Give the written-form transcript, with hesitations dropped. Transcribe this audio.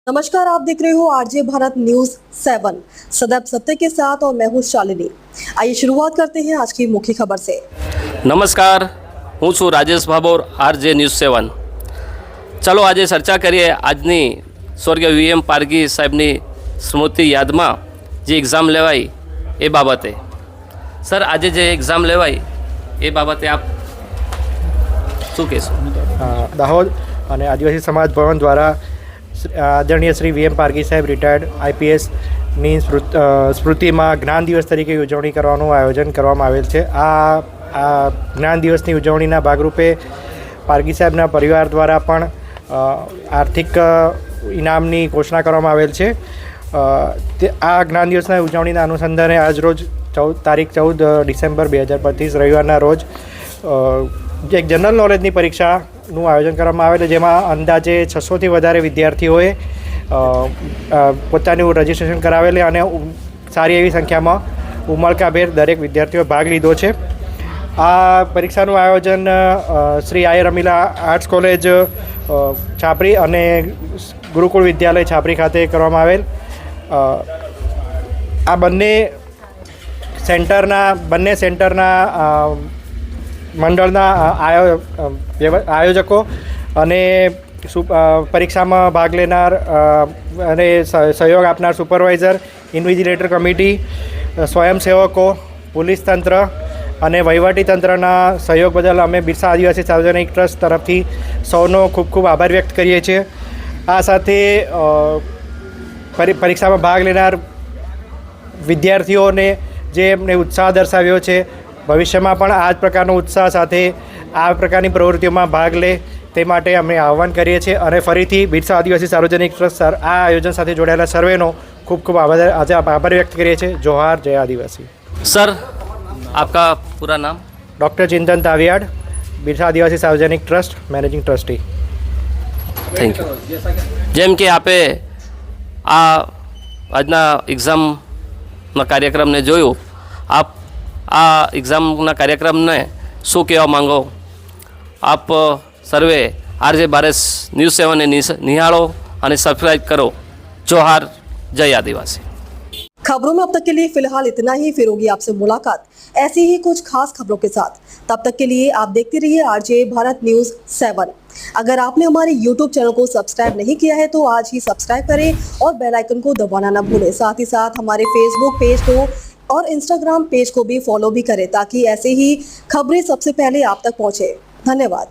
नमस्कार, आप देख रहे हो आरजे भारत न्यूज 7 सदैव सत्य के साथ और मैं हूं शालिनी। आइए शुरुआत करते हैं आज की मुख्य खबर से। नमस्कार, हूँ छू राजेश भाभोर, आरजे न्यूज 7। चलो आज चर्चा करिए आजनी स्वर्गीय वीएम पारगी साहेबनी स्मृति याद में जे एग्जाम लेवाई ए बाबते। सर, आज जे एग्जाम लेवाई ए बाबते आप शू कहो? दाहोद અને આદિવાસી સમાજ ભવન દ્વારા આદરણીય શ્રી વીએમ પારગી સાહેબ રિટાયર્ડ આઈપીએસની સ્મૃતિમાં જ્ઞાન દિવસ તરીકે ઉજવણી કરવાનું આયોજન કરવામાં આવેલ છે। આ જ્ઞાન દિવસની ઉજવણીના ભાગરૂપે પારગી સાહેબના પરિવાર દ્વારા પણ આર્થિક ઇનામની ઘોષણા કરવામાં આવેલ છે। આ જ્ઞાન દિવસના ઉજવણીના અનુસંધાને આજરોજ તારીખ 14 ડિસેમ્બર 2025 રવિવારના રોજ એક જનરલ નોલેજની પરીક્ષાનું આયોજન કરવામાં આવેલું, જેમાં અંદાજે 600થી વધારે વિદ્યાર્થીઓએ પોતાનું રજિસ્ટ્રેશન કરાવેલું અને સારી એવી સંખ્યામાં ઉમળકાભેર દરેક વિદ્યાર્થીઓએ ભાગ લીધો છે। આ પરીક્ષાનું આયોજન શ્રી આઈ રમીલા આર્ટ્સ કોલેજ છાપરી અને ગુરુકુળ વિદ્યાલય છાપરી ખાતે કરવામાં આવેલ। આ બંને સેન્ટરના મંડળના આયોજકો અને પરીક્ષામાં ભાગ લેનાર અને સહયોગ આપનાર સુપરવાઇઝર, ઇન્વિજિલેટર કમિટી, સ્વયંસેવકો, પોલીસ તંત્ર અને વહીવટી તંત્રના સહયોગ બદલ અમે બિરસા આદિવાસી સાર્વજનિક ટ્રસ્ટ તરફથી સૌનો ખૂબ ખૂબ આભાર વ્યક્ત કરીએ છીએ। આ સાથે પરીક્ષામાં ભાગ લેનાર વિદ્યાર્થીઓને જે એમને ઉત્સાહ દર્શાવ્યો છે, ભવિષ્યમાં પણ આ જ પ્રકારનો ઉત્સાહ સાથે આ પ્રકારની પ્રવૃત્તિઓમાં ભાગ લે તે માટે અમે આહ્વાન કરીએ છીએ અને ફરીથી બિરસા આદિવાસી સાર્વજનિક ટ્રસ્ટ આ આયોજન સાથે જોડાયેલા સર્વેનો ખૂબ ખૂબ આભાર વ્યક્ત કરીએ છીએ। જોહાર, જય આદિવાસી। सर, आपका पूरा नाम? डॉक्टर चिंतन तावियाड, Birsa Adivasi Sarvajanik trust managing trustee. Thank you. जेम कि आपे आ आजना एग्जामना कार्यक्रम ने जोयो, आप आ एग्जामना कार्यक्रम ने शू कहवा मांगो? आप सर्वे आरजे भारत न्यूज 7 ने निहाळो और सब्सक्राइब करो। जोहार, जय आदिवासी। खबरों में अब तक के लिए फिलहाल इतना ही। फिर होगी आपसे मुलाकात ऐसी ही कुछ खास खबरों के साथ। तब तक के लिए आप देखते रहिए आरजे भारत न्यूज 7। अगर आपने हमारे YouTube चैनल को सब्सक्राइब नहीं किया है तो आज ही सब्सक्राइब करें और बेल आइकन को दबाना ना भूलें। साथ ही साथ हमारे फेसबुक पेज को और इंस्टाग्राम पेज को भी फॉलो भी करें ताकि ऐसे ही खबरें सबसे पहले आप तक पहुंचे। धन्यवाद।